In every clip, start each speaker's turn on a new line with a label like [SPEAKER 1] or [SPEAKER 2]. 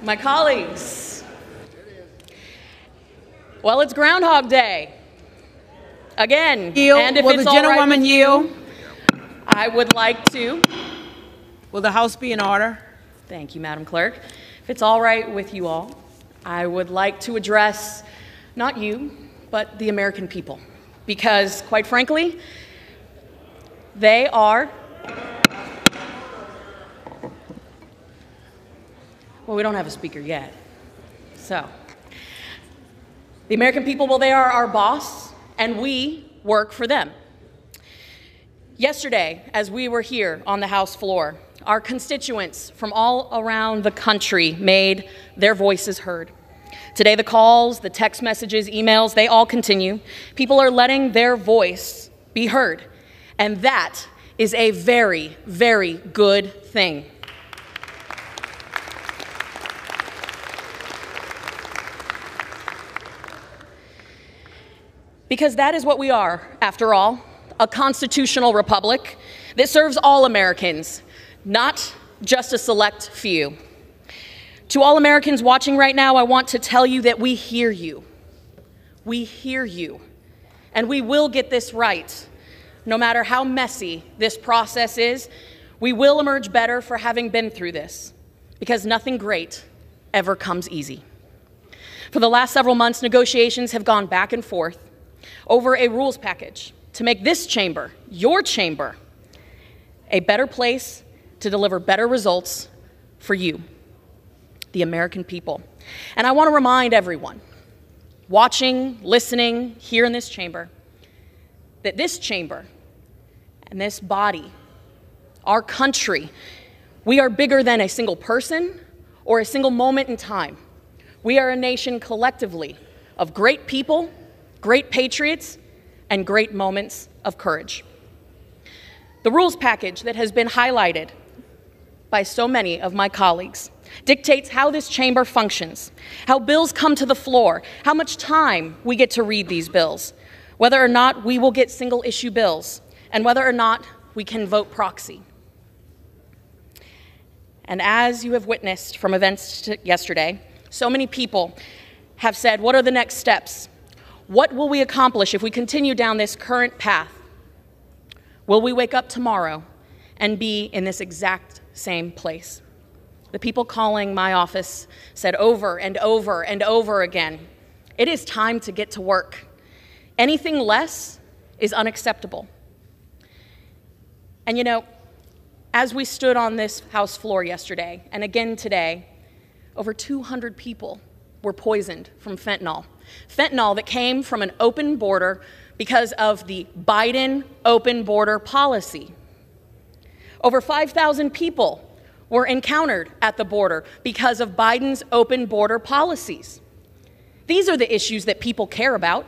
[SPEAKER 1] My colleagues, well, it's Groundhog Day. Again,
[SPEAKER 2] Yield.
[SPEAKER 1] and if
[SPEAKER 2] Will
[SPEAKER 1] it's
[SPEAKER 2] the
[SPEAKER 1] all right
[SPEAKER 2] gentlewoman
[SPEAKER 1] with
[SPEAKER 2] yield?
[SPEAKER 1] you, I would like to.
[SPEAKER 2] Will the House be in order?
[SPEAKER 1] Thank you, Madam Clerk. If it's all right with you all, I would like to address not you, but the American people. Because, quite frankly, they are, well, we don't have a speaker yet. So, the American people, well, they are our boss, and we work for them. Yesterday, as we were here on the House floor, our constituents from all around the country made their voices heard. Today, the calls, the text messages, emails, they all continue. People are letting their voice be heard, and that is a very, very good thing. Because that is what we are, after all, a constitutional republic that serves all Americans, not just a select few. To all Americans watching right now, I want to tell you that we hear you. We hear you. And we will get this right. No matter how messy this process is, we will emerge better for having been through this, because nothing great ever comes easy. For the last several months, negotiations have gone back and forth over a rules package to make this chamber, your chamber, a better place to deliver better results for you, the American people. And I want to remind everyone, watching, listening, here in this chamber, that this chamber and this body, our country, we are bigger than a single person or a single moment in time. We are a nation collectively of great people, great patriots, and great moments of courage. The rules package that has been highlighted by so many of my colleagues dictates how this chamber functions, how bills come to the floor, how much time we get to read these bills, whether or not we will get single-issue bills, and whether or not we can vote proxy. And as you have witnessed from events yesterday, so many people have said, what are the next steps? What will we accomplish if we continue down this current path? Will we wake up tomorrow and be in this exact same place? The people calling my office said over and over and over again, it is time to get to work. Anything less is unacceptable. And you know, as we stood on this House floor yesterday, and again today, over 200 people were poisoned from fentanyl. Fentanyl that came from an open border because of the Biden open border policy. Over 5,000 people were encountered at the border because of Biden's open border policies. These are the issues that people care about.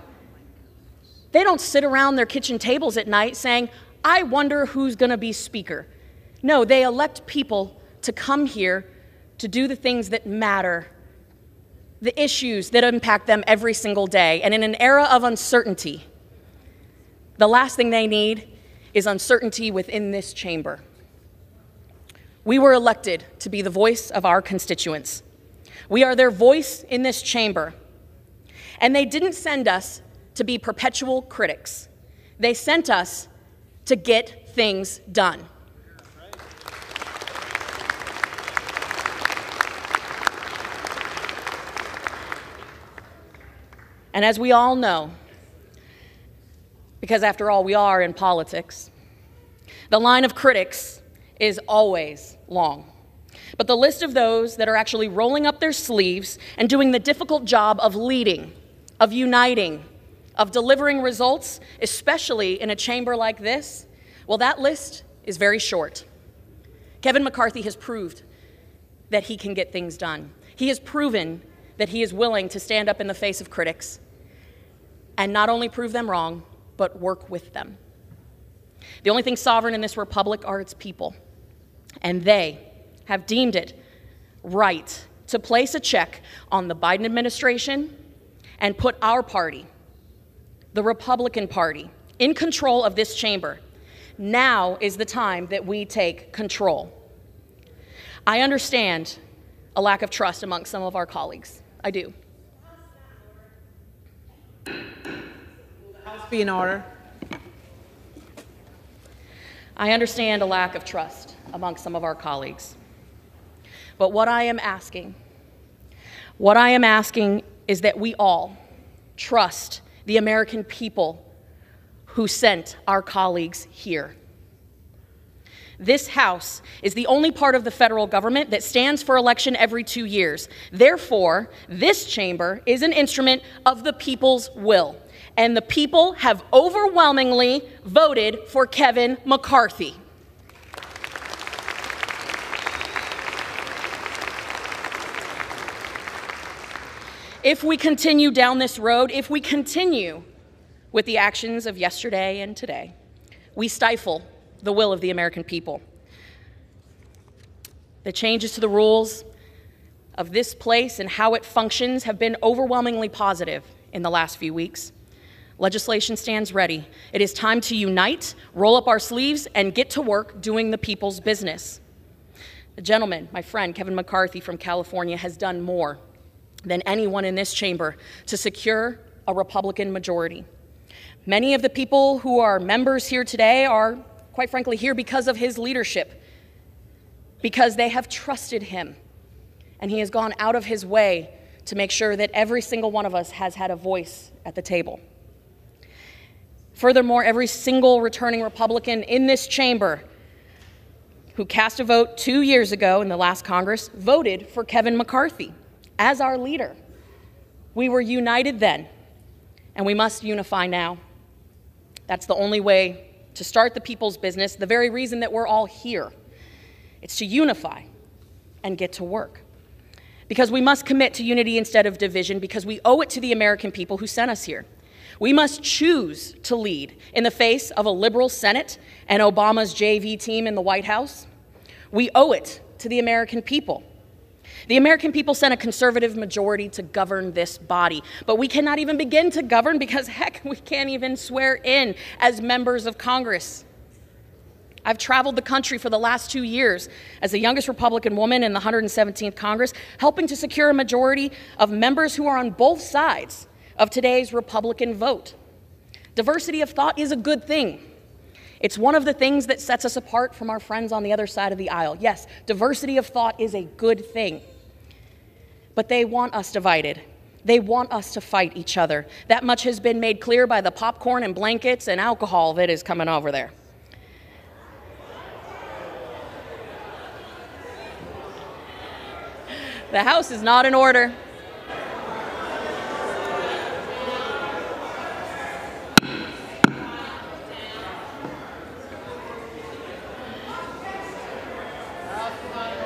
[SPEAKER 1] They don't sit around their kitchen tables at night saying, I wonder who's going to be speaker. No, they elect people to come here to do the things that matter, the issues that impact them every single day. And in an era of uncertainty, the last thing they need is uncertainty within this chamber. We were elected to be the voice of our constituents. We are their voice in this chamber. And they didn't send us to be perpetual critics. They sent us to get things done. And as we all know, because after all, we are in politics, the line of critics is always long. But the list of those that are actually rolling up their sleeves and doing the difficult job of leading, of uniting, of delivering results, especially in a chamber like this, well, that list is very short. Kevin McCarthy has proved that he can get things done. He has proven that he is willing to stand up in the face of critics and not only prove them wrong, but work with them. The only thing sovereign in this republic are its people, and they have deemed it right to place a check on the Biden administration and put our party, the Republican Party, in control of this chamber. Now is the time that we take control. I understand a lack of trust among some of our colleagues. I do.
[SPEAKER 2] House be in order.
[SPEAKER 1] I understand a lack of trust among some of our colleagues. But what I am asking is that we all trust the American people who sent our colleagues here. This House is the only part of the federal government that stands for election every 2 years. Therefore, this chamber is an instrument of the people's will. And the people have overwhelmingly voted for Kevin McCarthy. If we continue down this road, if we continue with the actions of yesterday and today, we stifle the will of the American people. The changes to the rules of this place and how it functions have been overwhelmingly positive in the last few weeks. Legislation stands ready. It is time to unite, roll up our sleeves, and get to work doing the people's business. The gentleman, my friend Kevin McCarthy from California, has done more than anyone in this chamber to secure a Republican majority. Many of the people who are members here today are, quite frankly, here because of his leadership, because they have trusted him, and he has gone out of his way to make sure that every single one of us has had a voice at the table. Furthermore, every single returning Republican in this chamber who cast a vote 2 years ago in the last Congress voted for Kevin McCarthy as our leader. We were united then, and we must unify now. That's the only way to start the people's business, the very reason that we're all here. It's to unify and get to work. Because we must commit to unity instead of division, because we owe it to the American people who sent us here. We must choose to lead in the face of a liberal Senate and Obama's JV team in the White House. We owe it to the American people. The American people sent a conservative majority to govern this body, but we cannot even begin to govern because, heck, we can't even swear in as members of Congress. I've traveled the country for the last 2 years as the youngest Republican woman in the 117th Congress, helping to secure a majority of members who are on both sides of today's Republican vote. Diversity of thought is a good thing. It's one of the things that sets us apart from our friends on the other side of the aisle. Yes, diversity of thought is a good thing. But they want us divided. They want us to fight each other. That much has been made clear by the popcorn and blankets and alcohol that is coming over there. The House is not in order.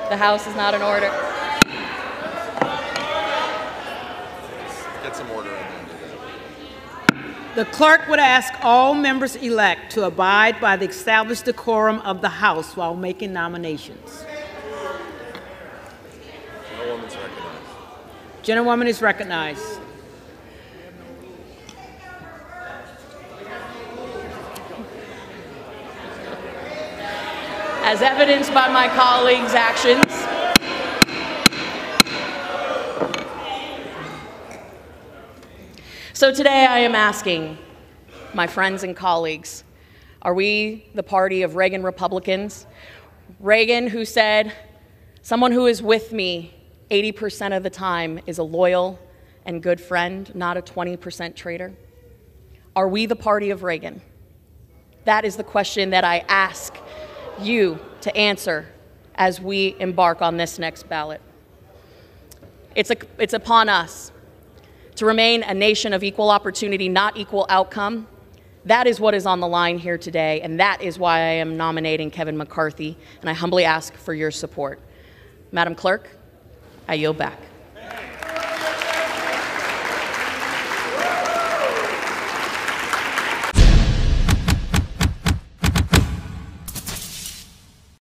[SPEAKER 1] The House is not in order.
[SPEAKER 3] Get some order in there.
[SPEAKER 2] The clerk would ask all members-elect to abide by the established decorum of the House while making nominations.
[SPEAKER 3] Gentlewoman's recognized.
[SPEAKER 2] Gentlewoman is recognized.
[SPEAKER 1] As evidenced by my colleagues' actions, so today I am asking my friends and colleagues, are we the party of Reagan Republicans? Reagan, who said, someone who is with me 80% of the time is a loyal and good friend, not a 20% traitor. Are we the party of Reagan? That is the question that I ask you to answer as we embark on this next ballot. It's upon us to remain a nation of equal opportunity, not equal outcome. That is what is on the line here today, and that is why I am nominating Kevin McCarthy, and I humbly ask for your support. Madam Clerk, I yield back.